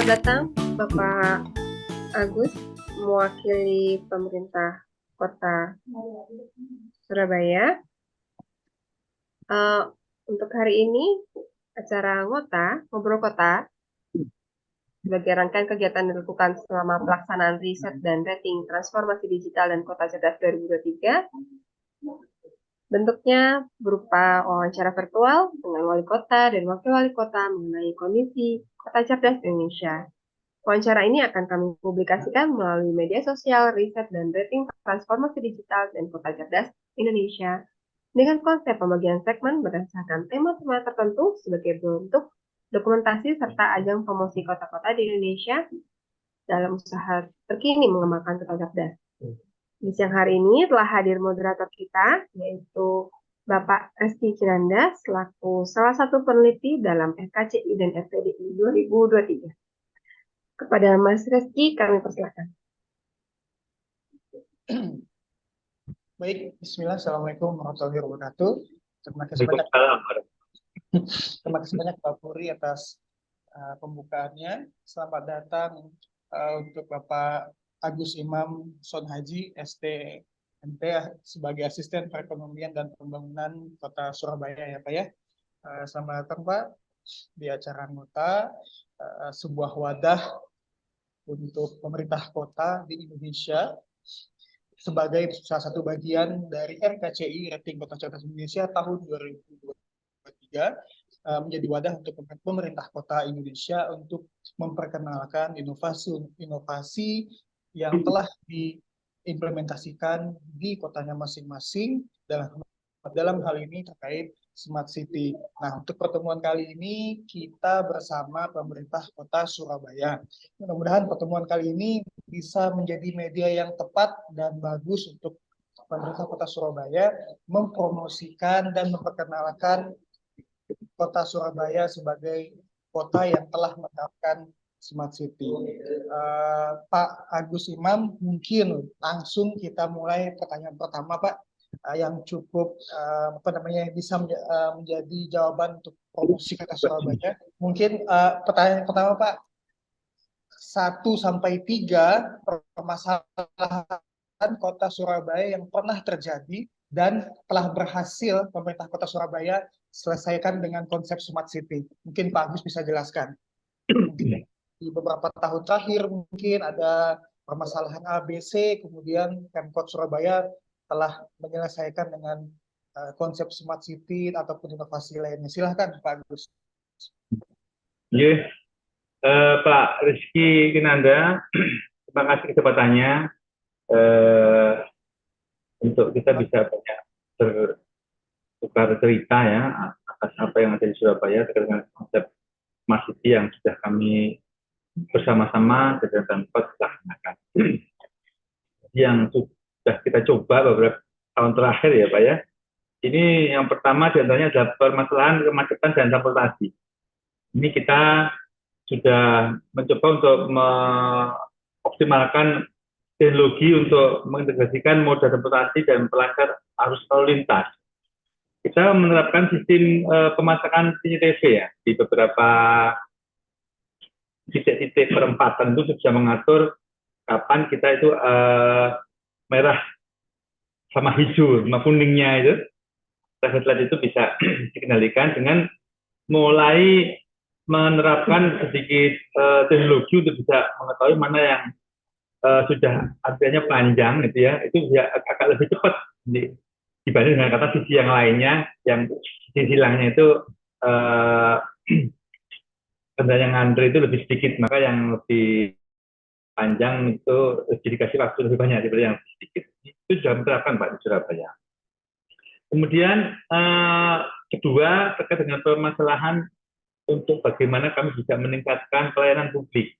Selamat datang Bapak Agus, mewakili pemerintah Kota Surabaya. Untuk hari ini, acara Ngobrol Kota, sebagai rangkaian kegiatan yang dilakukan selama pelaksanaan riset dan rating transformasi digital dan kota cerdas 2023. Bentuknya berupa wawancara virtual dengan wali kota dan wakil wali kota mengenai kondisi kota cerdas Indonesia. Wawancara ini akan kami publikasikan melalui media sosial, riset, dan rating transformasi digital dan kota cerdas Indonesia dengan konsep pembagian segmen berdasarkan tema-tema tertentu sebagai bentuk dokumentasi serta ajang promosi kota-kota di Indonesia dalam usaha terkini mengembangkan kota cerdas. Di siang hari ini telah hadir moderator kita, yaitu Bapak Reski Kinanda, selaku salah satu peneliti dalam FKCI dan FPDI 2023. Kepada Mas Reski, kami persilakan. Baik, Bismillah, Assalamualaikum warahmatullahi wabarakatuh. Terima kasih banyak Pak Puri atas pembukaannya. Selamat datang untuk Bapak Agus Imam Son Haji, STMT, sebagai Asisten Perekonomian dan Pembangunan Kota Surabaya ya Pak ya. Selamat datang Pak di acara Anggota, sebuah wadah untuk pemerintah kota di Indonesia sebagai salah satu bagian dari RKCI Rating Kota Cerdas Indonesia tahun 2023 menjadi wadah untuk pemerintah kota Indonesia untuk memperkenalkan inovasi yang telah diimplementasikan di kotanya masing-masing dalam hal ini terkait Smart City. Nah, untuk pertemuan kali ini kita bersama pemerintah Kota Surabaya. Mudah-mudahan pertemuan kali ini bisa menjadi media yang tepat dan bagus untuk pemerintah Kota Surabaya mempromosikan dan memperkenalkan Kota Surabaya sebagai kota yang telah menerapkan Smart City. Pak Agus Imam, mungkin langsung kita mulai pertanyaan pertama, Pak, yang cukup bisa menjadi jawaban untuk promosi Kota Surabaya. Mungkin pertanyaan pertama, Pak, 1-3 permasalahan Kota Surabaya yang pernah terjadi dan telah berhasil pemerintah Kota Surabaya selesaikan dengan konsep Smart City. Mungkin Pak Agus bisa jelaskan. Mungkin di beberapa tahun terakhir mungkin ada permasalahan ABC, kemudian Pemkot Surabaya telah menyelesaikan dengan konsep Smart City ataupun inovasi lainnya. Silahkan Pak Agus. Yeah. Pak Rizky Kinanda, terima kasih kesempatannya untuk kita bisa banyak bertukar cerita ya atas apa yang ada di Surabaya terkait dengan konsep Smart City yang sudah kami bersama-sama dengan Pemkot laksanakan. Yang sudah kita coba beberapa tahun terakhir ya Pak ya. Ini yang pertama diantaranya adalah permasalahan kemacetan dan transportasi. Ini kita sudah mencoba untuk mengoptimalkan teknologi untuk mengintegrasikan moda transportasi dan pelancar arus lalu lintas. Kita menerapkan sistem pemasangan CCTV ya di beberapa titik-titik perempatan itu bisa mengatur kapan kita itu merah sama hijau sama kuningnya itu. Traffic itu bisa dikendalikan dengan mulai menerapkan sedikit teknologi untuk bisa mengetahui mana yang sudah antriannya panjang gitu ya, itu bisa agak lebih cepat dibanding dengan kata sisi yang lainnya yang sisi hilangnya itu kendaraan yang ngantri itu lebih sedikit, maka yang lebih panjang itu dikasih waktu lebih banyak daripada yang sedikit. Itu sudah menerapkan Pak di Surabaya. Kemudian kedua terkait dengan permasalahan untuk bagaimana kami bisa meningkatkan pelayanan publik.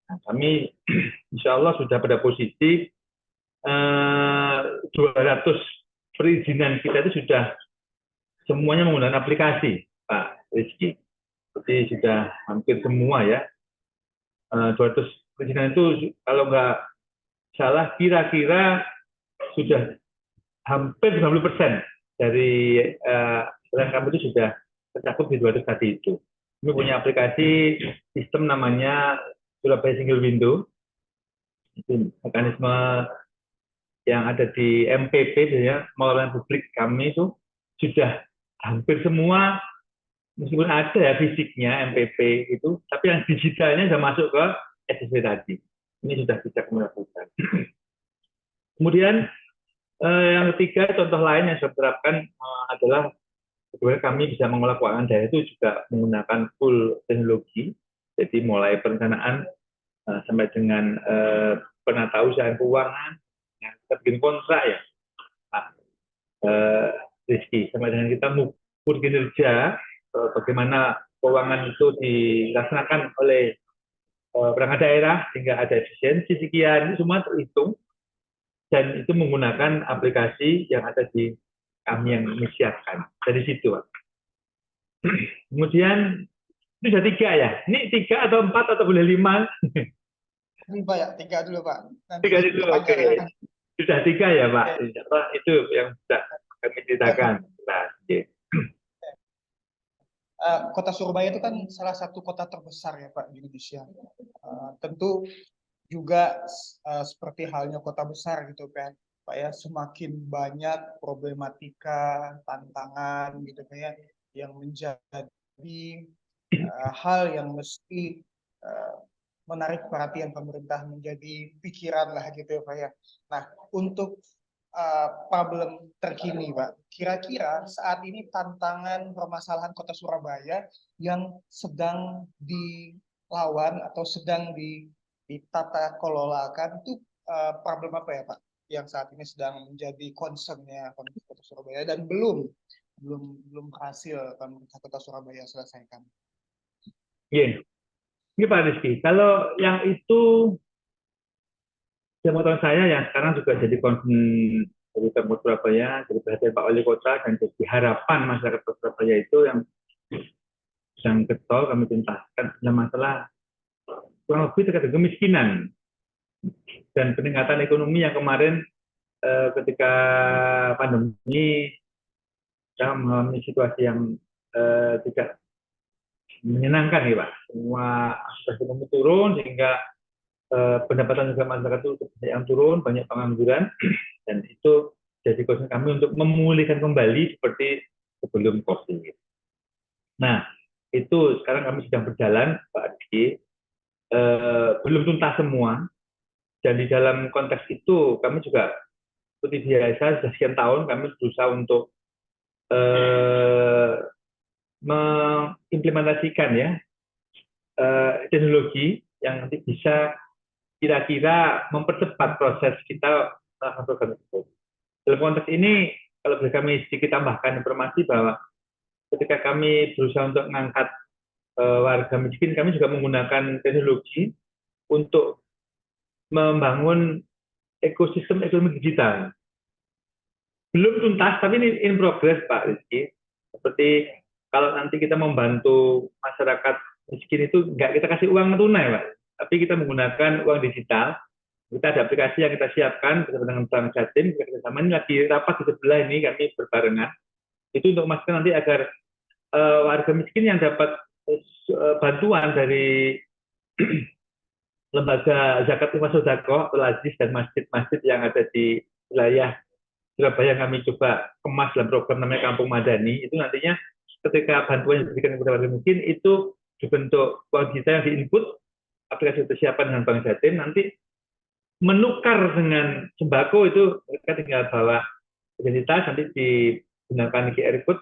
Nah, kami insya Allah sudah pada posisi 200 perizinan kita itu sudah semuanya menggunakan aplikasi, Pak Rizky. Jadi sudah hampir semua ya. 200 perizinan itu kalau nggak salah kira-kira sudah hampir 90% dari kami itu sudah tercakup di 200 tadi itu. Kami punya aplikasi sistem namanya Surabaya Single Window. Itu mekanisme yang ada di MPP, ya, pengelolaan publik kami itu sudah hampir semua, meskipun ada ya fisiknya MPP itu, tapi yang digitalnya sudah masuk ke SSC tadi. Ini sudah bisa kami lakukan. Kemudian yang ketiga, contoh lain yang saya terapkan adalah sebenarnya kami bisa mengolah keuangan daerah itu juga menggunakan full teknologi. Jadi mulai perencanaan sampai dengan penatausahaan keuangan, yang kita bikin kontrak ya, Pak Rizky, sampai dengan kita mengukur kinerja, bagaimana keuangan itu dilaksanakan oleh perangkat daerah sehingga ada efisiensi sekian, itu semua terhitung dan itu menggunakan aplikasi yang ada di kami yang menyiapkan dari situ, Pak. Kemudian itu sudah 3 ya. Ini 3 atau 4 atau boleh 5? Ini Pak ya, 3 dulu Pak. Nanti 3 itu oke. kepanjangan. Sudah 3 ya Pak. Itu yang sudah kami ceritakan. Nah, Kota Surabaya itu kan salah satu kota terbesar ya Pak di Indonesia. Tentu juga seperti halnya kota besar gitu kan, Pak ya, semakin banyak problematika, tantangan gitu kan ya, yang menjadi hal yang mesti menarik perhatian pemerintah, menjadi pikiran lah gitu ya Pak ya. Nah, untuk problem terkini Pak, kira-kira saat ini tantangan permasalahan kota Surabaya yang sedang dilawan atau sedang ditata kelolakan itu problem apa ya Pak, yang saat ini sedang menjadi concern-nya pemerintah kota Surabaya dan belum berhasil pemerintah kota Surabaya selesaikan? Iya. Ini Pak Rizky, kalau yang itu pengetahuan saya yang sekarang juga jadi concern dari Pemkot Surabaya, jadi perhatian Pak Wali Kota dan jadi harapan masyarakat Surabaya itu yang sedang getol kami tuntaskan adalah masalah kurang lebih terkait dengan kemiskinan dan peningkatan ekonomi yang kemarin ketika pandemi kita mengalami situasi yang tidak menyenangkan ya Pak. Semua aspek ekonomi turun sehingga pendapatan juga masyarakat itu yang turun, banyak pengangguran, dan itu jadi concern kami untuk memulihkan kembali seperti sebelum COVID. Nah, itu sekarang kami sedang berjalan, Pak Rizky, belum tuntas semua, dan di dalam konteks itu kami juga seperti biasa sudah sekian tahun kami berusaha untuk mengimplementasikan ya teknologi yang nanti bisa kira-kira mempercepat proses kita melakukan program tersebut. Dalam konteks ini, kalau boleh kami sedikit tambahkan informasi bahwa ketika kami berusaha untuk mengangkat warga miskin, kami juga menggunakan teknologi untuk membangun ekosistem ekonomi digital. Belum tuntas, tapi ini in progress, Pak Rizky. Seperti kalau nanti kita membantu masyarakat miskin itu, nggak kita kasih uang tunai, Pak. Tapi kita menggunakan uang digital. Kita ada aplikasi yang kita siapkan bersama dengan Bank Jatim, kita sama ini lagi rapat di sebelah ini, kami berbarengan. Itu untuk memastikan nanti agar warga miskin yang dapat bantuan dari lembaga zakat infak sedekah atau Lazis dan masjid-masjid yang ada di wilayah Surabaya yang kami coba kemas dalam program namanya Kampung Madani, itu nantinya ketika bantuan yang diberikan kepada warga miskin itu dibentuk uang digital yang diinput, aplikasi persiapan dengan Bank Jatim, nanti menukar dengan sembako itu mereka tinggal bawa identitas, nanti digunakan QR code,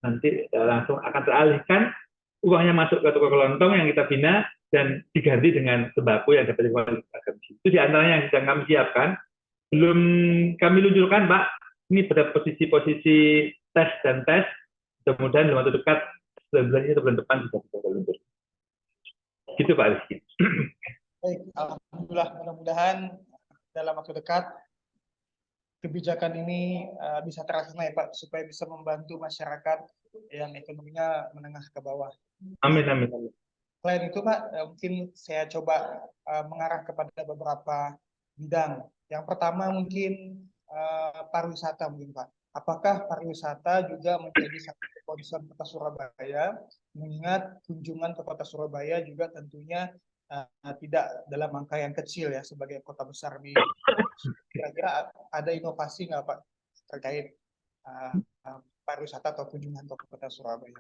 nanti langsung akan teralihkan, uangnya masuk ke toko kelontong yang kita bina dan diganti dengan sembako yang dapat dikeluarkan. Itu diantaranya yang sedang kami siapkan. Belum kami luncurkan, Pak. Ini pada posisi-posisi tes dan tes. Mudah-mudahan dalam waktu dekat, bulan ini atau bulan depan bisa kita luncur. Gitu Pak Rizky. Baik, alhamdulillah, mudah-mudahan dalam waktu dekat kebijakan ini bisa terlaksana ya Pak, supaya bisa membantu masyarakat yang ekonominya menengah ke bawah. Amin, amin, amin. Selain itu Pak, mungkin saya coba mengarah kepada beberapa bidang. Yang pertama mungkin pariwisata mungkin Pak. Apakah pariwisata juga menjadi satu concern Kota Surabaya, mengingat kunjungan ke Kota Surabaya juga tentunya tidak dalam angka yang kecil ya sebagai kota besar di kira-kira ada inovasi nggak Pak terkait pariwisata atau kunjungan ke kota Surabaya?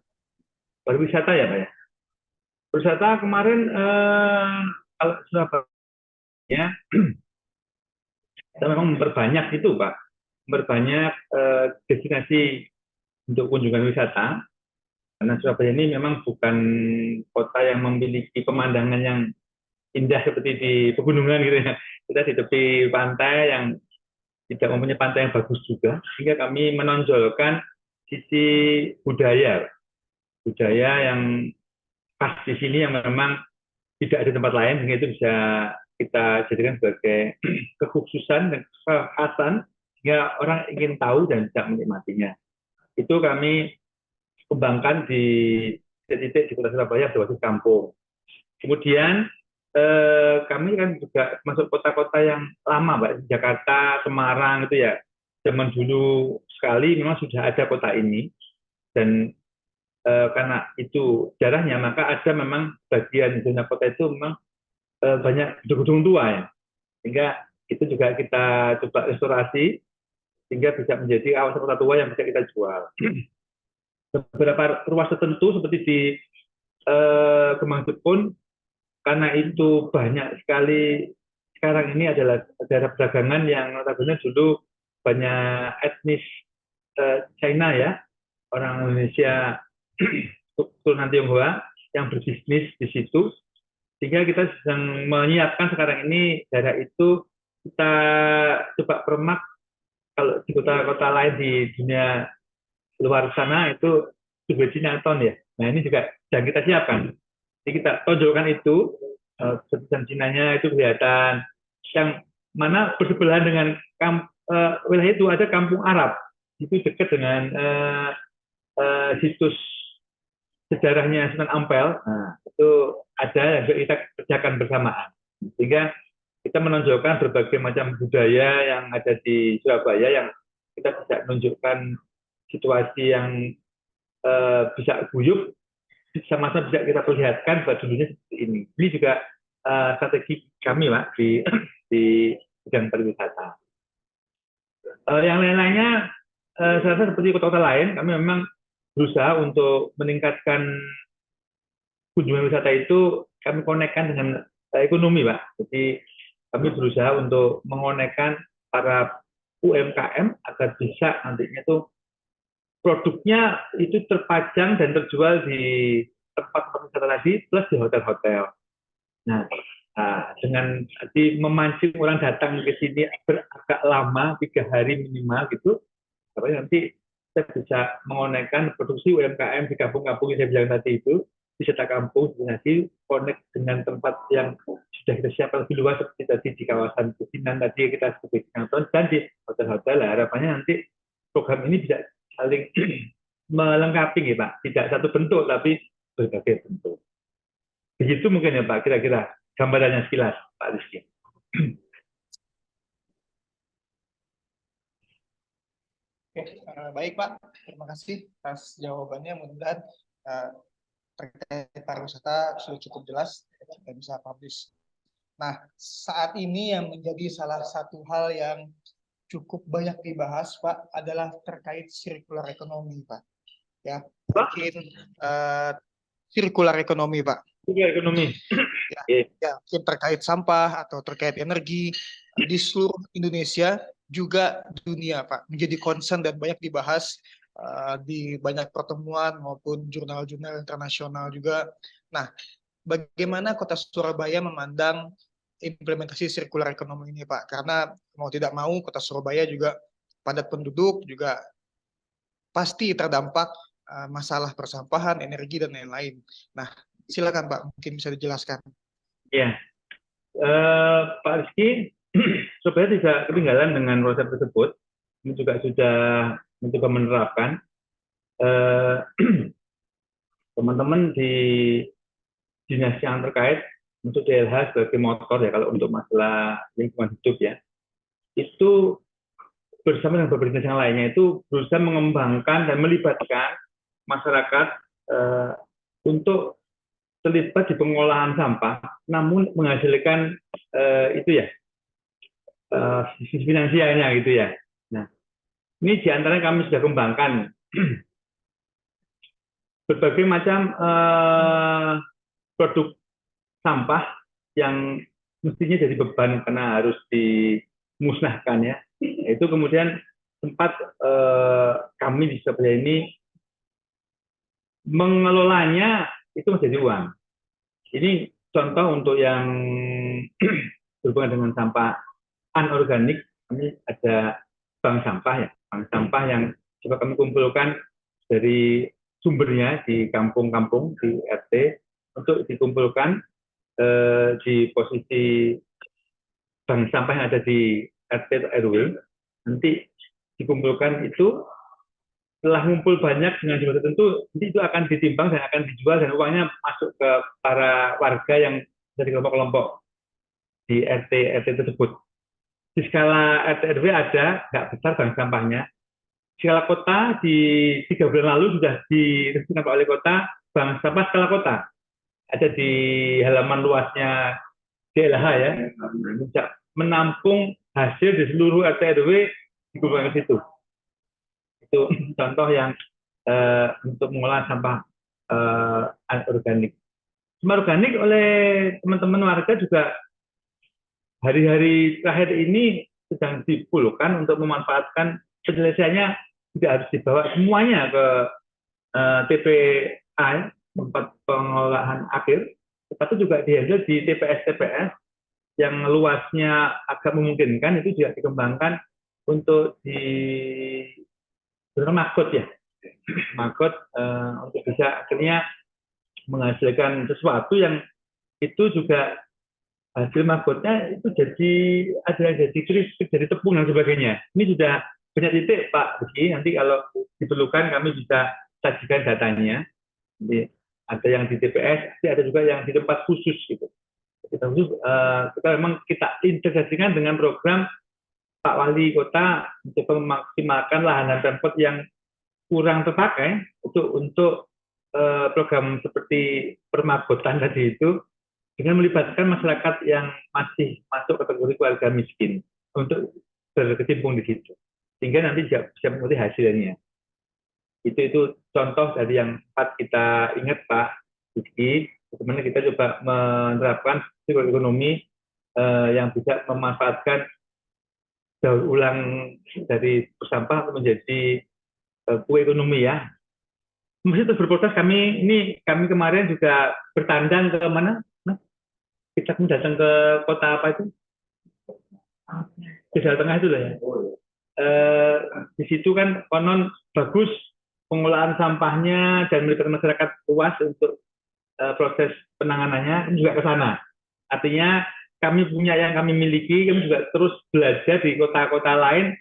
Pariwisata ya Pak ya. Pariwisata kemarin kalau Surabaya kita memang memperbanyak itu Pak, memperbanyak destinasi untuk kunjungan wisata. Karena Surabaya ini memang bukan kota yang memiliki pemandangan yang indah seperti di pegunungan gitu ya. Kita di tepi pantai yang tidak mempunyai pantai yang bagus juga, sehingga kami menonjolkan sisi budaya yang khas di sini yang memang tidak ada tempat lain, sehingga itu bisa kita jadikan sebagai kekhususan dan kekhasan sehingga orang ingin tahu dan bisa menikmatinya. Itu kami kembangkan di titik di kota Surabaya berbasis kampung. Kemudian kami kan juga masuk kota-kota yang lama, Mbak, Jakarta, Semarang itu ya. Zaman dulu sekali memang sudah ada kota ini, dan karena itu jarahnya, maka ada memang bagian zona kota itu memang banyak gedung-gedung tua ya. Sehingga itu juga kita coba restorasi, sehingga bisa menjadi kawasan kota tua yang bisa kita jual. Beberapa ruas tertentu seperti di Kemang Jepun, karena itu banyak sekali sekarang ini adalah daerah perdagangan yang notabene dulu banyak etnis China ya, orang Indonesia keturunan Tionghoa yang berbisnis di situ, sehingga kita sedang menyiapkan sekarang ini daerah itu kita coba permak. Kalau di kota-kota lain di dunia luar sana itu juga Chinatown ya. Nah ini juga sedang kita siapkan. Jadi kita tonjolkan itu, sebesar Cinanya itu kelihatan, yang mana bersebelahan dengan wilayah itu ada kampung Arab, itu dekat dengan situs sejarahnya Sunan Ampel. Nah, itu ada yang kita kerjakan bersamaan, sehingga kita menonjolkan berbagai macam budaya yang ada di Surabaya, yang kita bisa menunjukkan situasi yang bisa guyup, sama-sama bisa kita perlihatkan bahwa dulunya seperti ini. Ini juga strategi kami, Pak, di bidang pariwisata. Yang lain-lainnya, saya rasa seperti kota-kota lain, kami memang berusaha untuk meningkatkan kunjungan wisata itu, kami konekkan dengan ekonomi, Pak. Jadi kami berusaha untuk mengonekkan para UMKM agar bisa nantinya itu produknya itu terpajang dan terjual di tempat-tempat wisata tadi plus di hotel-hotel. Nah, dengan memancing orang datang ke sini agak lama, 3 hari minimal gitu, supaya nanti kita bisa mengonekkan produksi UMKM di kampung-kampung yang saya bilang tadi itu, wisata kampung, destinasi, connect dengan tempat yang sudah kita siapkan lebih luas seperti tadi di kawasan Kusinan tadi kita sebagai kantor, dan di hotel-hotel. Harapannya nanti program ini bisa saling melengkapi ya Pak, tidak satu bentuk tapi berbagai bentuk. Begitu mungkin ya Pak, kira-kira gambarannya sekilas Pak Rizky. Oke, baik Pak, terima kasih atas jawabannya. Mudah-mudahan terkait pariwisata sudah cukup jelas, kita bisa publish. Nah, saat ini yang menjadi salah satu hal yang cukup banyak dibahas, Pak, adalah terkait circular ekonomi, Pak. Ya, mungkin circular ekonomi, Pak. Circular ekonomi. Ya, mungkin terkait sampah atau terkait energi di seluruh Indonesia juga dunia, Pak, menjadi concern dan banyak dibahas di banyak pertemuan maupun jurnal-jurnal internasional juga. Nah, bagaimana Kota Surabaya memandang implementasi sirkular ekonomi ini, Pak? Karena mau tidak mau Kota Surabaya juga padat penduduk, juga pasti terdampak masalah persampahan, energi, dan lain-lain. Nah, silakan Pak, mungkin bisa dijelaskan. Ya, Pak Rizky, Surabaya tidak ketinggalan dengan proses tersebut. Ini juga sudah mencoba menerapkan. Teman-teman di dinas yang terkait untuk DLH sebagai motor ya, kalau untuk masalah lingkungan hidup ya, itu bersama dengan beberapa dinas yang lainnya itu berusaha mengembangkan dan melibatkan masyarakat untuk terlibat di pengolahan sampah, namun menghasilkan itu ya sisi finansialnya gitu ya. Nah, ini diantaranya kami sudah kembangkan berbagai macam produk sampah yang mestinya jadi beban karena harus dimusnahkan ya. Itu kemudian sempat kami di Surabaya ini mengelolanya itu menjadi uang. Ini contoh untuk yang berhubungan dengan sampah anorganik, kami ada bank sampah ya, bank sampah yang coba kami kumpulkan dari sumbernya di kampung-kampung di RT untuk dikumpulkan di posisi bank sampah yang ada di RT atau RW, nanti dikumpulkan itu setelah ngumpul banyak dengan jumlah tertentu, nanti itu akan ditimbang dan akan dijual dan uangnya masuk ke para warga yang dari kelompok-kelompok di RT tersebut. Di skala RT RW ada, nggak besar bank sampahnya. Skala kota di 3 bulan lalu sudah diresmikan Pak Wali Kota bank sampah skala kota. Ada di halaman luasnya DLH ya, menampung hasil di seluruh RT RW dikumpulkan ke situ. Itu contoh yang untuk mengolah sampah organik. Sampah organik oleh teman-teman warga juga hari-hari terakhir ini sedang dipulukan untuk memanfaatkan penyelesaiannya tidak harus dibawa semuanya ke TPA, tempat pengolahan akhir, tetapi juga dihandle di TPS-TPS yang luasnya agak memungkinkan, itu juga dikembangkan untuk di makot ya, makot untuk bisa akhirnya menghasilkan sesuatu yang itu juga hasil makotnya itu jadi ada yang jadi krispik, jadi tepung dan sebagainya. Ini sudah banyak titik Pak Rizky, nanti kalau diperlukan kami bisa sajikan datanya. Jadi ada yang di TPS, ada juga yang di tempat khusus gitu. Kita khusus, kita memang kita integrasikan dengan program Pak Wali Kota untuk memaksimalkan lahan Pemkot yang kurang terpakai untuk program seperti permagotan tadi itu, dengan melibatkan masyarakat yang masih masuk kategori keluarga miskin untuk berkecimpung di situ, sehingga nanti bisa mengerti hasilnya. Itu contoh dari yang sempat kita ingat Pak Rizky, bagaimana kita coba menerapkan sirkular ekonomi yang bisa memanfaatkan daur ulang dari sampah menjadi kue ekonomi ya. Masih terus berproses, kami kemarin juga bertandang ke mana? Kita datang ke kota apa itu? Di Jawa Tengah itu lah ya. Di situ kan konon bagus pengolahan sampahnya dan melibatkan masyarakat luas untuk proses penanganannya, kami juga ke sana. Artinya kami punya yang kami miliki, kami juga terus belajar di kota-kota lain,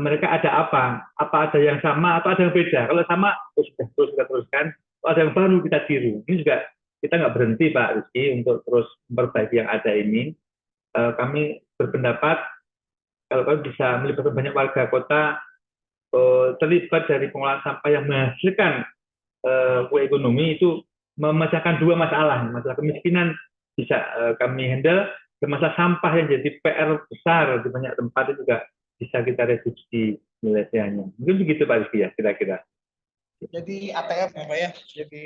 mereka ada apa ada yang sama atau ada yang beda. Kalau sama, sudah terus kita teruskan. Kalau ada yang baru kita tiru. Ini juga kita nggak berhenti Pak Rizky untuk terus memperbaiki yang ada ini. Kami berpendapat kalau kami bisa melibatkan banyak warga kota terlibat dari pengolahan sampah yang menghasilkan kue ekonomi, itu memecahkan dua masalah. Masalah kemiskinan bisa kami handle, dan masalah sampah yang jadi PR besar di banyak tempat itu juga bisa kita reduksi penyelesaiannya. Mungkin begitu Pak Rizky ya kira-kira. Jadi ATM ya Pak ya, jadi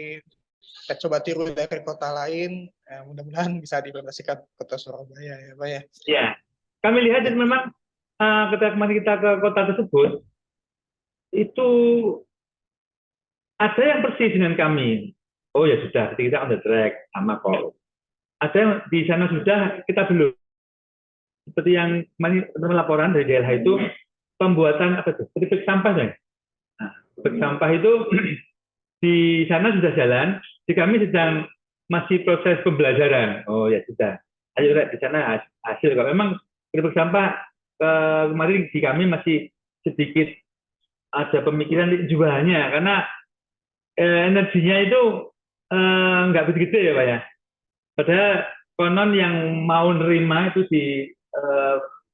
kita coba tiru dari kota lain, mudah-mudahan bisa diimplementasikan kota Surabaya ya Pak ya. Ya, kami lihat dan memang ketika kemarin kita ke kota tersebut, itu ada yang persis dengan kami. Oh ya sudah, kita on the track, sama kok. Ada yang di sana sudah, kita belum. Seperti yang kemarin laporan dari DLH itu, pembuatan apa itu? Tripek sampah ya. Nah, tripek sampah itu di sana sudah jalan, di kami sedang masih proses pembelajaran. Oh ya sudah, ayo di sana hasil. Kalau memang tripek sampah kemarin di kami masih sedikit ada pemikiran jualnya, karena energinya itu nggak begitu gede ya Pak ya. Padahal konon yang mau nerima itu di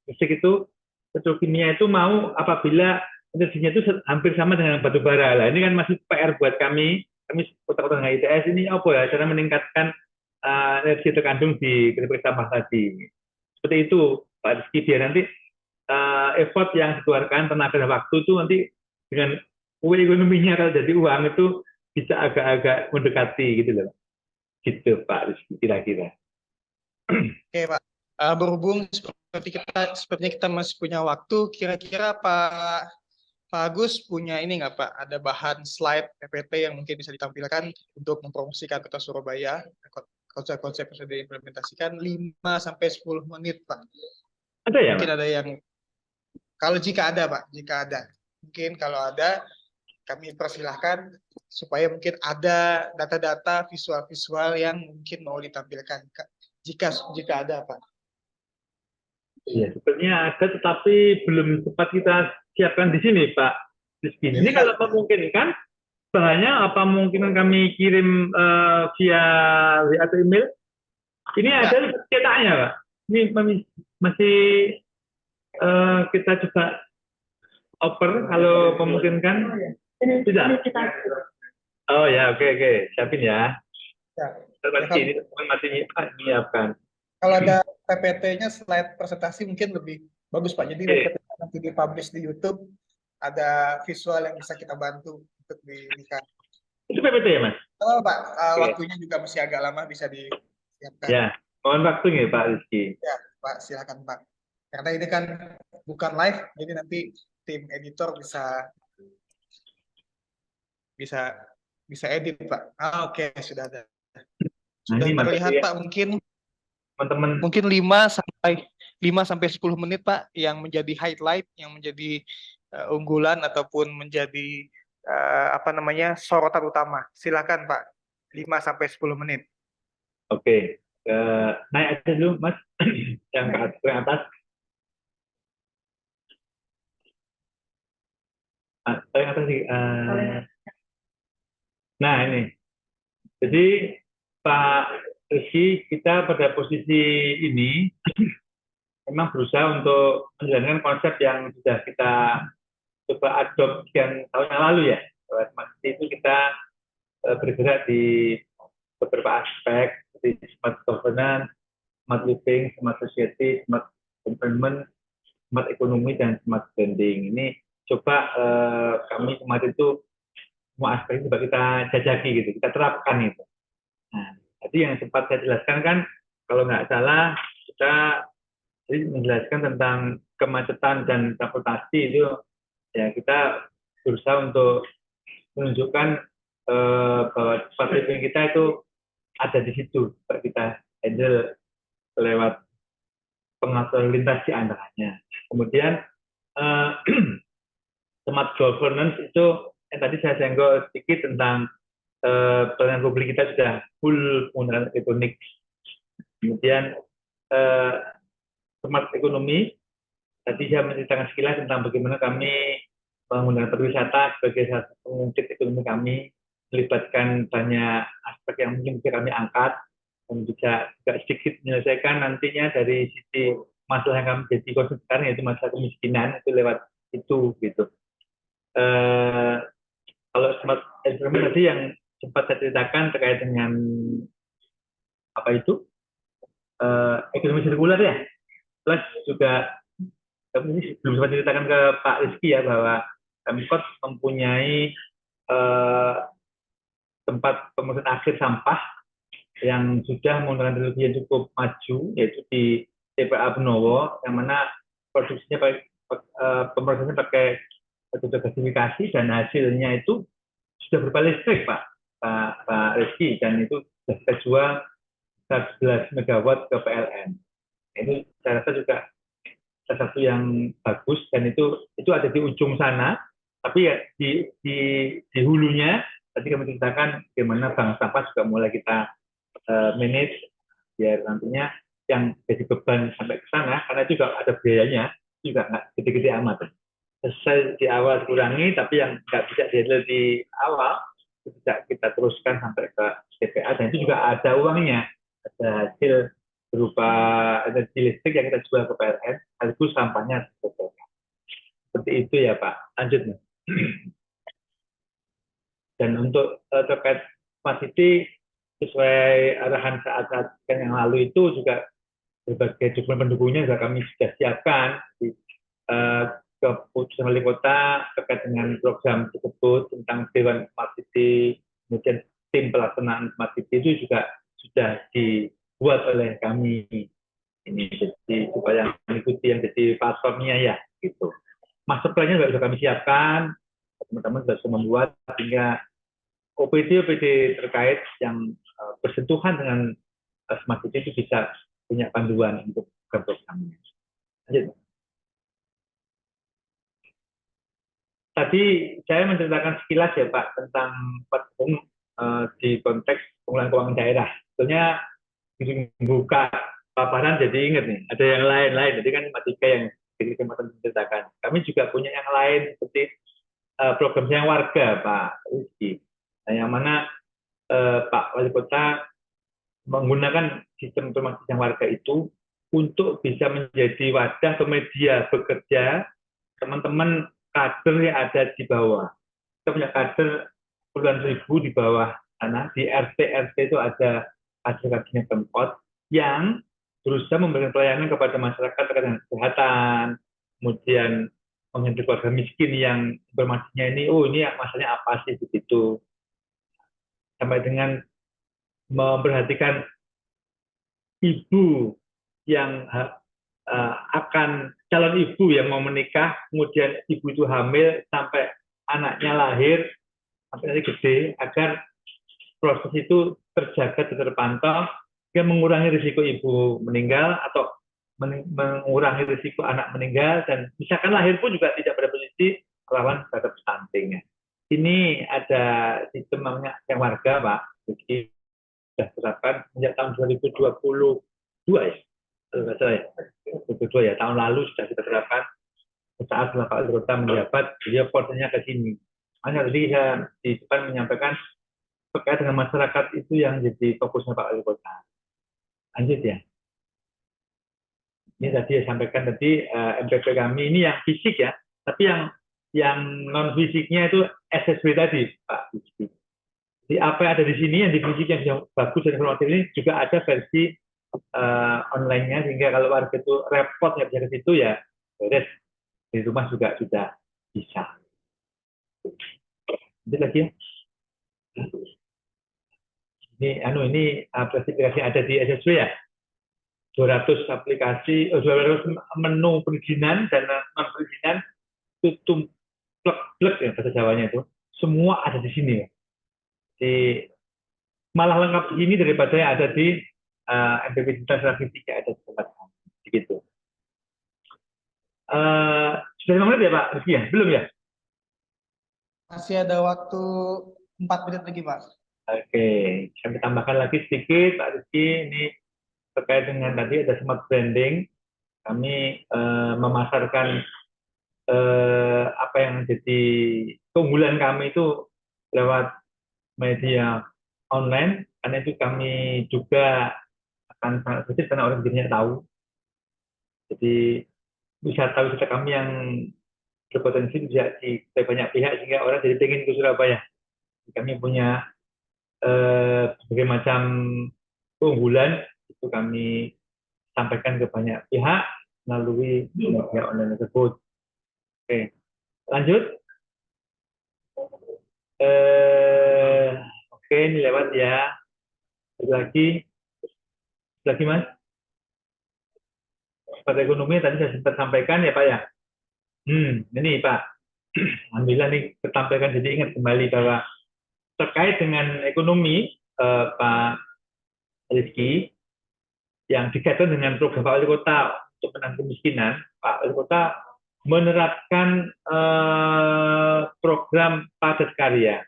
fisik itu, petrokimia itu mau apabila energinya itu hampir sama dengan batu bara. Lah ini kan masih PR buat kami, karena kami kota-kota dengan ITS ini apa ya cara meningkatkan energi terkandung di keripik sampah tadi. Seperti itu Pak Rizky, biar nanti effort yang dikeluarkan tenaga dan waktu itu nanti dengan ekonominya kalau jadi uang itu bisa agak-agak mendekati gitu loh. Gitu Pak Rizky kira-kira. Oke Pak, berhubung sepertinya kita masih punya waktu, kira-kira Pak Agus punya ini nggak Pak? Ada bahan slide PPT yang mungkin bisa ditampilkan untuk mempromosikan Kota Surabaya, konsep-konsep yang sudah diimplementasikan 5-10 menit Pak. Ada ya Mungkin Mas? ada yang, kalau jika ada Pak, jika ada. Mungkin kalau ada, kami persilahkan supaya mungkin ada data-data visual-visual yang mungkin mau ditampilkan. Jika ada Pak. Ya, sepertinya ada, tetapi belum sempat kita siapkan di sini, Pak Rizky. Ini kalau memungkinkan, bahannya apa mungkin kami kirim via WA atau email? Ini ada cetaknya, Pak. Ini masih kita coba oper kalau memungkinkan. Tidak. Oh ya, oke. Siapin ya. Terima kasih, ini teman masih menyiapkan. Kalau ada PPT-nya slide presentasi mungkin lebih bagus Pak. Jadi ketika nanti dipublish di YouTube ada visual yang bisa kita bantu untuk dilihat. Itu PPT ya Mas? Oh Pak, waktunya juga masih agak lama, bisa disiapkan. Ya, mohon waktunya Pak Rizky. Ya Pak, silakan Pak. Karena ini kan bukan live, jadi nanti tim editor bisa edit Pak. Oke, sudah ada. Sudah terlihat ya, Pak, mungkin 5-10 menit Pak yang menjadi highlight, yang menjadi unggulan ataupun menjadi sorotan utama. Silakan Pak, 5-10 menit. Oke, naik aja dulu Mas yang ke atas. Yang atas sih. Nah ini, jadi Pak Rizky, kita pada posisi ini memang berusaha untuk menjalankan konsep yang sudah kita coba adopt sekian tahun yang lalu ya. Smart City itu kita bergerak di beberapa aspek seperti smart governance, smart living, smart society, smart environment, smart ekonomi, dan smart branding. Ini coba kami kemarin itu semua aspek itu coba kita jajaki gitu, kita terapkan itu. Nah, jadi yang sempat saya jelaskan kan, kalau nggak salah kita menjelaskan tentang kemacetan dan transportasi itu ya kita berusaha untuk menunjukkan bahwa smart living kita itu ada di situ, kita handle lewat pengaturan lintas di antaranya. Kemudian smart governance itu yang tadi saya senggol sedikit tentang pelayanan publik kita sudah full menggunakan elektronik. Kemudian smart ekonomi, tadi saya menceritakan sekilas tentang bagaimana kami menggunakan pariwisata sebagai satu pengungkit ekonomi kami, melibatkan banyak aspek yang mungkin bisa kami angkat, dan bisa sedikit menyelesaikan nantinya dari sisi masalah yang kami jadi concern sekarang, yaitu masalah kemiskinan, itu lewat itu gitu. Kalau smart environment tadi yang sempat saya ceritakan terkait dengan apa itu ekonomi sirkular ya, plus juga ini belum sempat ceritakan ke Pak Rizky ya, bahwa kami mempunyai tempat pemusatan akhir sampah yang sudah menggunakan teknologi yang cukup maju, yaitu di TPA Benowo, yang mana produksinya pemrosesannya pakai metode gasifikasi, dan hasilnya itu sudah berupa listrik Pak Rizky, dan itu sudah kita jual 11 MW ke PLN. Ini saya rasa juga salah satu yang bagus, dan itu ada di ujung sana, tapi ya di hulunya tadi kami ceritakan bagaimana bank sampah juga mulai kita manage biar nantinya yang jadi beban sampai ke sana, karena itu juga ada biayanya, juga nggak gede-gede amat. Selesai di awal dikurangi, tapi yang nggak bisa dihandle di awal tidak kita teruskan sampai ke TPA, dan itu juga ada uangnya, ada hasil berupa energi listrik yang kita jual ke PLN, sekaligus sampahnya seperti itu ya Pak. Lanjut nih. Dan untuk terkait smart city, sesuai arahan saat-saat yang lalu itu juga berbagai dokumen pendukungnya juga kami sudah siapkan di keputusan wali kota terkait dengan program tersebut tentang Dewan Smart City, kemudian tim pelaksanaan Smart City itu juga sudah dibuat oleh kami ini, jadi supaya mengikuti yang jadi platformnya ya gitu. Master plan-nya juga sudah kami siapkan, teman-teman sudah membuat sehingga OPD terkait yang bersentuhan dengan smart city itu bisa punya panduan untuk programnya. Lanjut. Tadi saya menceritakan sekilas ya Pak tentang di konteks pengelolaan keuangan daerah. Sebetulnya buka paparan jadi ingat nih, ada yang lain-lain. Jadi kan cuma 3 yang jadi kesempatan menceritakan. Kami juga punya yang lain seperti program sayang warga Pak Rizky. Nah, yang mana Pak Wali Kota menggunakan sistem informasi sayang warga itu untuk bisa menjadi wadah atau media bekerja teman-teman kader yang ada di bawah. Kita punya kader puluhan ribu di bawah sana, di RT itu ada kader-kadernya Pemkot yang berusaha memberikan pelayanan kepada masyarakat terkait dengan kesehatan, kemudian mengenai keluarga miskin yang informasinya ini, oh ini masalahnya apa sih begitu, sampai dengan memperhatikan ibu yang akan calon ibu yang mau menikah, kemudian ibu itu hamil sampai anaknya lahir, sampai nanti gede, agar proses itu terjaga dan terpantau, yang mengurangi risiko ibu meninggal atau mengurangi risiko anak meninggal, dan misalkan lahir pun juga tidak pada posisi rawan terhadap stunting. Ini ada sistem namanya yang warga Pak, jadi sudah terapkan sejak tahun 2022 ya, kalau salah ya, 2022 ya, tahun lalu sudah kita terapkan. Saat Pak Wali Kota menjabat, dia porsinya ke sini. Hanya tadi saya di depan menyampaikan terkait dengan masyarakat itu yang jadi fokusnya Pak Wali Kota. Lanjut ya. Ini tadi saya sampaikan tadi MPP kami ini yang fisik ya, tapi yang non fisiknya itu SSB tadi Pak. Jadi apa yang ada di sini yang di fisik yang bagus dan informatif ini juga ada versi online-nya, sehingga kalau warga itu repot nggak bisa ke situ ya beres, di rumah juga sudah bisa. Lanjut lagi ya. Ini aplikasi ada di SSW ya. 200 aplikasi, 200 menu perizinan dan non perizinan itu tumplek ya bahasa Jawanya itu. Semua ada di sini ya. Malah lengkap ini daripada yang ada di MPP Digital Statistik ada di tempat kami. Begitu. Sudah 5 menit ya Pak Rizky ya? Belum ya? Masih ada waktu 4 menit lagi Pak. Oke, kami tambahkan lagi sedikit Pak Rizky. Ini terkait dengan tadi ada smart branding. Kami memasarkan apa yang jadi keunggulan kami itu lewat media online, karena itu kami juga akan sangat sedikit karena orang jadinya tahu. Jadi wisata kami yang berpotensi bisa di banyak pihak sehingga orang jadi pengen ke Surabaya. Kami punya berbagai macam keunggulan itu kami sampaikan ke banyak pihak melalui media online tersebut. Oke, lanjut. Oke, ini lewat ya. Lagi Mas. Pada ekonomi tadi saya sempat sampaikan ya Pak ya. Ini Pak, alhamdulillah nih ketampilkan, jadi ingat kembali bahwa terkait dengan ekonomi Pak Rizky yang dikaitkan dengan program Pak Wali Kota untuk menangani kemiskinan, Pak Wali Kota menerapkan program padat karya.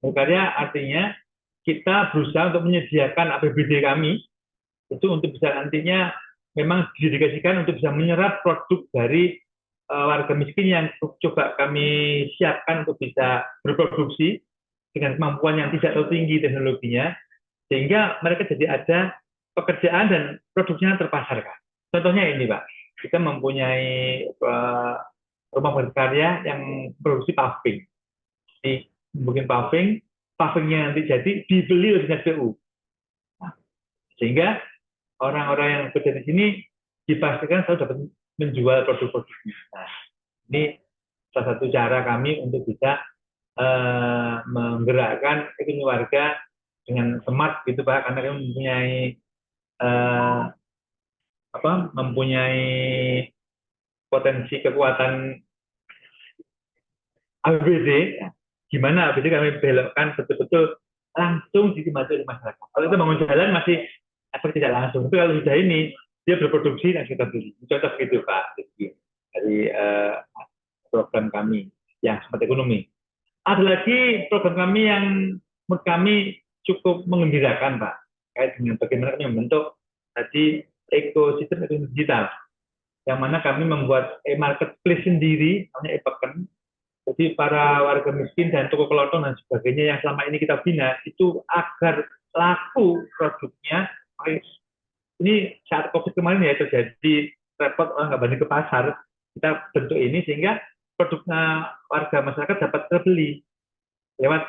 Padat karya artinya kita berusaha untuk menyediakan APBD kami itu untuk bisa nantinya memang didedikasikan untuk bisa menyerap produk dari warga miskin yang coba kami siapkan untuk bisa berproduksi dengan kemampuan yang tidak terlalu tinggi teknologinya, sehingga mereka jadi ada pekerjaan dan produksinya terpasarkan. Contohnya ini Pak, kita mempunyai rumah berkarya yang produksi paving. Jadi membuat paving, pavingnya nanti jadi dibeli oleh dinas PU. Nah, sehingga orang-orang yang bekerja di sini dipastikan selalu dapat menjual produk-produknya. Nah, ini salah satu cara kami untuk bisa menggerakkan ekonomi warga dengan smart gitu Pak, karena kami mempunyai potensi kekuatan ABCD. Gimana ABCD kami belokkan betul-betul langsung dinikmati oleh masyarakat. Kalau itu bangun jalan masih efek tidak langsung, tapi kalau sudah ini dia berproduksi dan kita beli. Contoh gitu Pak dari program kami yang smart ekonomi. Ada lagi program kami yang menurut kami cukup mengembirakan Pak, terkait dengan bagaimana kami membentuk tadi ekosistem ekonomi digital, yang mana kami membuat marketplace sendiri, namanya e-Peken. Jadi para warga miskin dan toko kelontong dan sebagainya yang selama ini kita bina itu agar laku produknya. Ini saat COVID kemarin ya terjadi repot orang nggak berani ke pasar, kita bentuk ini sehingga produknya warga masyarakat dapat terbeli lewat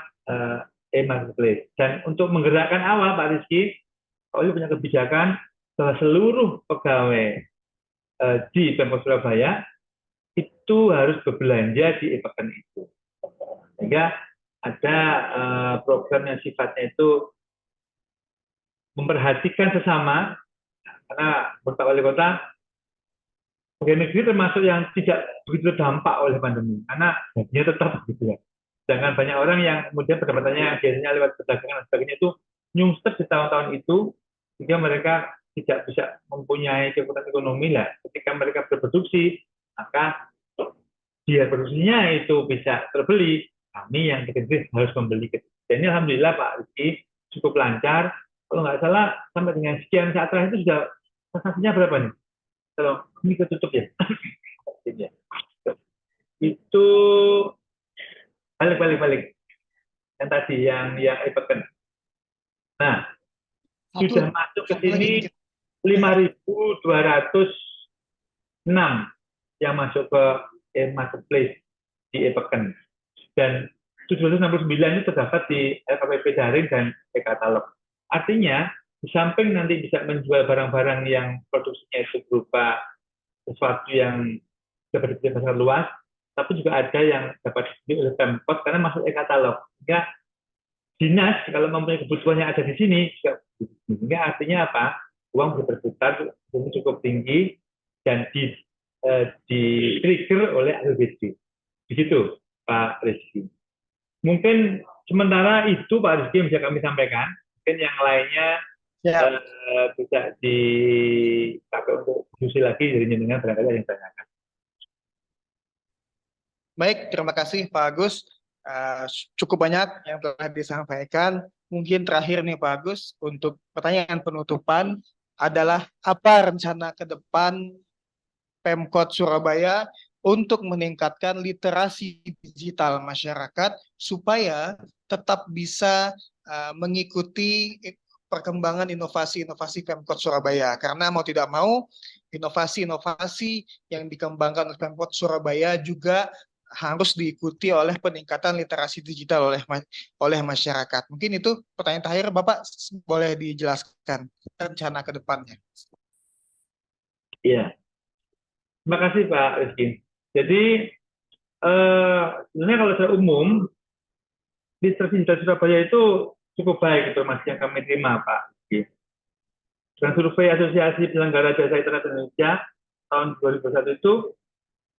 e-marketplace. Dan untuk menggerakkan awal Pak Rizky, Oli punya kebijakan bahwa seluruh pegawai di Pemkot Surabaya itu harus berbelanja di e-Peken itu. Sehingga ada program yang sifatnya itu memperhatikan sesama, karena Bapak Wali Kota pegawai negeri termasuk yang tidak begitu terdampak oleh pandemi, karena gajinya tetap gitu ya. Sedangkan banyak orang yang kemudian pendapatannya biasanya lewat perdagangan dan sebagainya itu nyungsep di tahun-tahun itu, sehingga mereka tidak bisa mempunyai kekuatan ekonomi lah. Ketika mereka berproduksi, maka biar produksinya itu bisa terbeli, kami yang negeri harus membeli. Dan ini alhamdulillah Pak Rizky cukup lancar. Kalau nggak salah sampai dengan sekian saat terakhir itu sudah transaksinya berapa nih? Kalau ini ketutup ya. Itu balik yang tadi yang e-Peken. Nah, sudah masuk ke sini 5.206 yang masuk ke e-marketplace di e-Peken, dan 769 itu terdapat di LKPP daring dan e-katalog. Artinya di samping nanti bisa menjual barang-barang yang produksinya itu berupa sesuatu yang dapat dibeli pasar luas, tapi juga ada yang dapat dibeli oleh Pemkot karena masuk e-katalog. Sehingga dinas kalau mempunyai kebutuhan yang ada di sini juga, sehingga artinya apa? Uang berputar ini cukup tinggi dan di trigger oleh APBD. Begitu Pak Rizky. Mungkin sementara itu Pak Rizky bisa kami sampaikan. Mungkin yang lainnya bisa dipakai untuk diskusi lagi dari jenengan barangkali yang ditanyakan. Baik, terima kasih Pak Agus. Cukup banyak yang telah disampaikan. Mungkin terakhir nih Pak Agus, untuk pertanyaan penutupan adalah apa rencana ke depan Pemkot Surabaya untuk meningkatkan literasi digital masyarakat supaya tetap bisa mengikuti perkembangan inovasi-inovasi Pemkot Surabaya. Karena mau tidak mau, inovasi-inovasi yang dikembangkan oleh Pemkot Surabaya juga harus diikuti oleh peningkatan literasi digital oleh masyarakat. Mungkin itu pertanyaan terakhir, Bapak boleh dijelaskan rencana ke depannya. Iya. Terima kasih Pak Rizky. Jadi sebenarnya kalau secara umum literasi digital Surabaya itu cukup baik informasi yang kami terima Pak Rizky. Dengan survei Asosiasi Penyelenggara Jasa Internet Indonesia tahun 2021 itu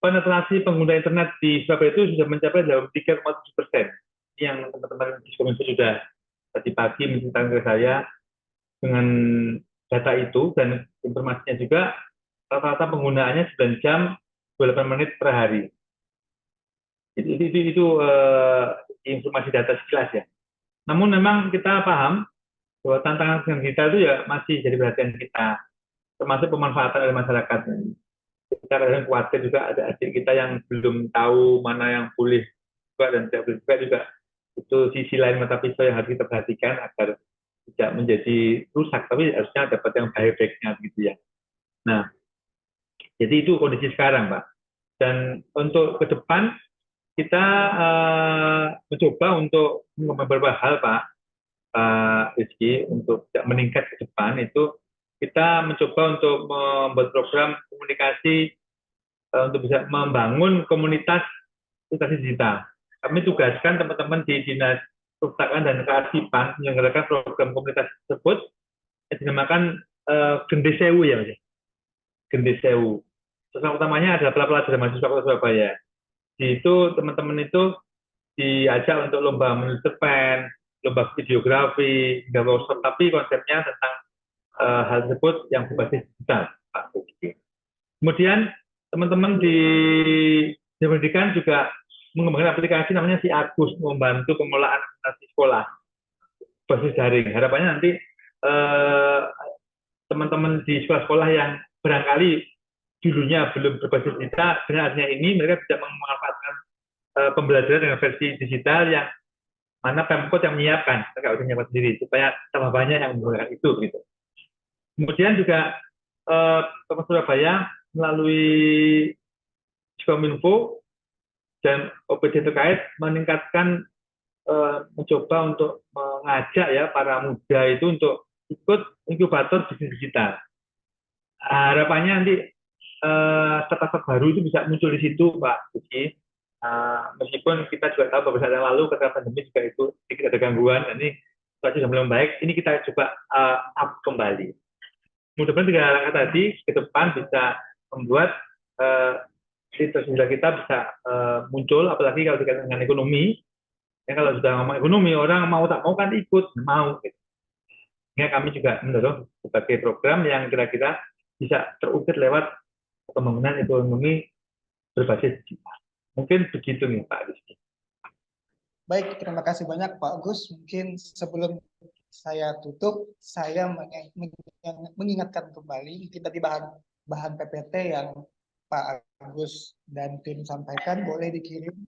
penetrasi pengguna internet di Surabaya itu sudah mencapai 3,7%. Yang teman-teman di Kominfo sudah tadi pagi menceritakan ke saya dengan data itu, dan informasinya juga rata-rata penggunaannya 9 jam 28 menit per hari. Itu informasi data sekilas ya. Namun memang kita paham bahwa tantangan digital itu ya masih jadi perhatian kita, termasuk pemanfaatan oleh masyarakat. Kita kadang khawatir juga ada adik kita yang belum tahu mana yang boleh juga dan tidak boleh juga. Itu sisi lain mata pisau yang harus kita perhatikan agar tidak menjadi rusak, tapi harusnya dapat yang baik-baiknya gitu ya. Nah, jadi itu kondisi sekarang Pak. Dan untuk ke depan kita mencoba untuk beberapa hal, Pak Rizky, untuk meningkat ke depan itu kita mencoba untuk membuat program komunikasi untuk bisa membangun komunitas literasi digital. Kami tugaskan teman-teman di Dinas Perpustakaan dan Kearsipan menyelenggarakan program komunitas tersebut yang dinamakan Gendesewu ya, Mas. Gendesewu. Sasaran utamanya adalah pelajar mahasiswa Kota Surabaya. Di itu teman-teman itu diajak untuk lomba menulis cerpen, lomba videografi, hingga workshop, tapi konsepnya tentang hal tersebut yang berbasis digital, Pak Rizky. Kemudian teman-teman di pendidikan juga mengembangkan aplikasi namanya Si Agus, membantu pengelolaan administrasi sekolah berbasis daring. Harapannya nanti teman-teman di sekolah-sekolah yang barangkali dulunya belum berbasis digital, dengan adanya ini mereka bisa memanfaatkan pembelajaran dengan versi digital yang mana Pemkot yang menyiapkan, mereka sudah menyiapkan sendiri supaya tambah banyak yang menggunakan itu gitu. Kemudian juga Pemkot Surabaya melalui Kominfo dan OPD terkait meningkatkan mencoba untuk mengajak ya para muda itu untuk ikut inkubator bisnis digital. Harapannya nanti startup baru itu bisa muncul di situ, Pak Rizky. Meskipun kita juga tahu beberapa saat yang lalu ketika pandemi juga itu sedikit ada gangguan, ini situasi sudah mulai membaik, ini kita coba up kembali. Mudah-mudahan 3 langkah tadi ke depan bisa membuat situasi kita bisa muncul, apalagi kalau dikaitkan dengan ekonomi. Ya, kalau sudah ngomong ekonomi, orang mau tak mau kan ikut, mau. Gitu. Sehingga kami juga mendorong sebagai program yang kira-kira bisa terukir lewat pembangunan ekonomi berbasis digital. Mungkin begitu nih Pak Rizky. Baik, terima kasih banyak Pak Agus. Mungkin sebelum saya tutup, saya mengingatkan kembali kita di bahan PPT yang Pak Agus dan tim sampaikan boleh dikirim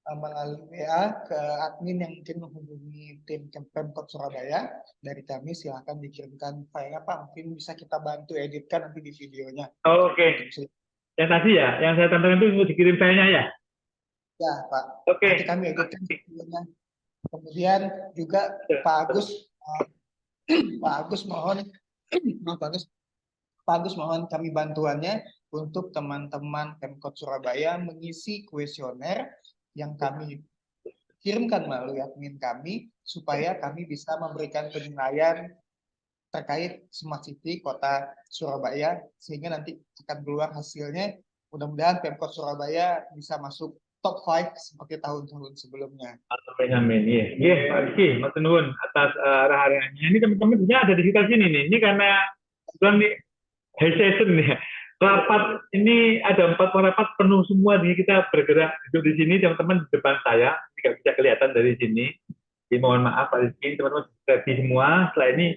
melalui WA ke admin yang mungkin menghubungi tim Pemkot Surabaya. Dari kami silakan dikirimkan filenya Pak, mungkin bisa kita bantu editkan nanti di videonya. Oke. Yang tadi ya, yang saya tampilkan itu dikirim filenya ya? Ya Pak, nanti kami editkan videonya. Kemudian juga Pak Agus mohon kami bantuannya untuk teman-teman Pemkot Surabaya mengisi kuesioner yang kami kirimkan melalui admin kami supaya kami bisa memberikan penilaian terkait Smart City Kota Surabaya sehingga nanti akan keluar hasilnya. Mudah-mudahan Pemkot Surabaya bisa masuk top 5 seperti tahun-tahun sebelumnya. Amin. Iya, Pak Rizky, matur nuwun atas arahannya. Ini teman-teman ada di sekitar sini nih. Ini karena nih high session nih. Rapat ini ada 4 rapat penuh semua nih, kita bergerak duduk di sini, teman-teman di depan saya, tidak bisa kelihatan dari sini. Jadi mohon maaf Pak Rizky, teman-teman ready semua. Setelah ini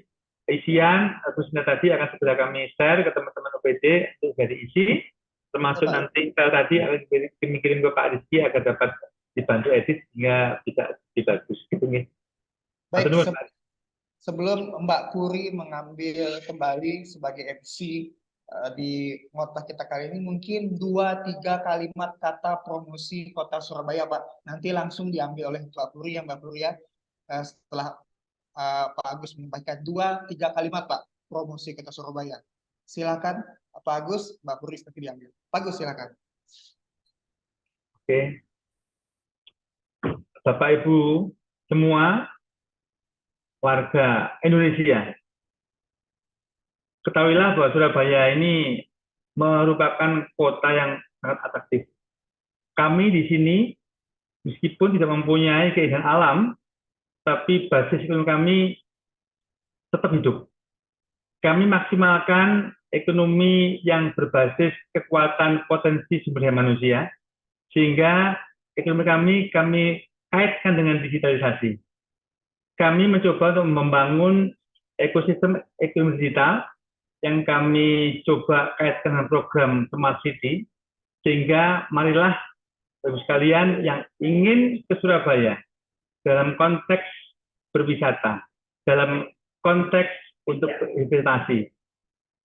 isian presentasi akan segera kami share ke teman-teman OPD untuk diisi, termasuk nanti tadi akan dikirim ke Pak Rizky agar dapat dibantu edit sehingga bisa bagus. Gitu nih. Baik, sebelum Mbak Puri mengambil kembali sebagai MC di ngotak kita kali ini, mungkin 2-3 kalimat kata promosi Kota Surabaya, Pak. Nanti langsung diambil oleh Mbak Puri ya. Setelah Pak Agus menyampaikan 2-3 kalimat, Pak, promosi Kota Surabaya. Silakan Pak Agus, Mbak Puri seperti diambil. Pak Agus, silakan. Oke. Bapak Ibu semua warga Indonesia, ketahuilah bahwa Surabaya ini merupakan kota yang sangat atraktif. Kami di sini, meskipun tidak mempunyai keindahan alam, tapi basis ekonomi kami tetap hidup. Kami maksimalkan ekonomi yang berbasis kekuatan potensi sumber daya manusia, sehingga ekonomi kami kaitkan dengan digitalisasi. Kami mencoba untuk membangun ekosistem ekonomi digital yang kami coba kaitkan dengan program Smart City, sehingga marilah Bapak sekalian yang ingin ke Surabaya dalam konteks berwisata, dalam konteks untuk berinvestasi,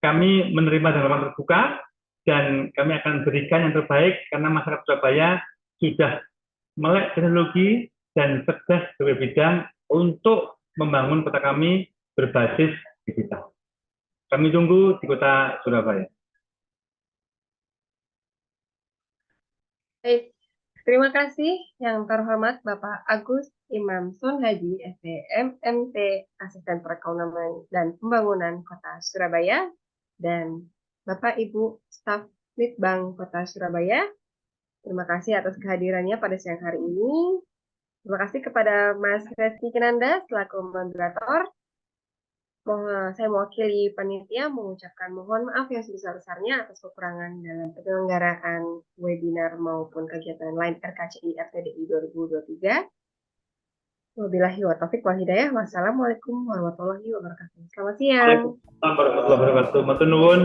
kami menerima dengan terbuka dan kami akan berikan yang terbaik karena masyarakat Surabaya sudah melek teknologi dan cerdas berbagai bidang untuk membangun kota kami berbasis digital. Kami tunggu di kota Surabaya. Baik, terima kasih yang terhormat Bapak Agus Imamson Haji, SDM, MT, Asisten Perekonomian dan Pembangunan Kota Surabaya, dan Bapak Ibu Staf Litbang Kota Surabaya. Terima kasih atas kehadirannya pada siang hari ini. Terima kasih kepada Mas Reski Kinanda selaku moderator. Saya mewakili panitia mengucapkan mohon maaf yang sebesar-besarnya atas kekurangan dalam penyelenggaraan webinar maupun kegiatan lain RKCI RTDI 2023. Wabillahi wa taufiq wal hidayah. Wassalamualaikum warahmatullahi wabarakatuh. Selamat siang. Waalaikumsalam warahmatullahi wabarakatuh. Matur nuwun.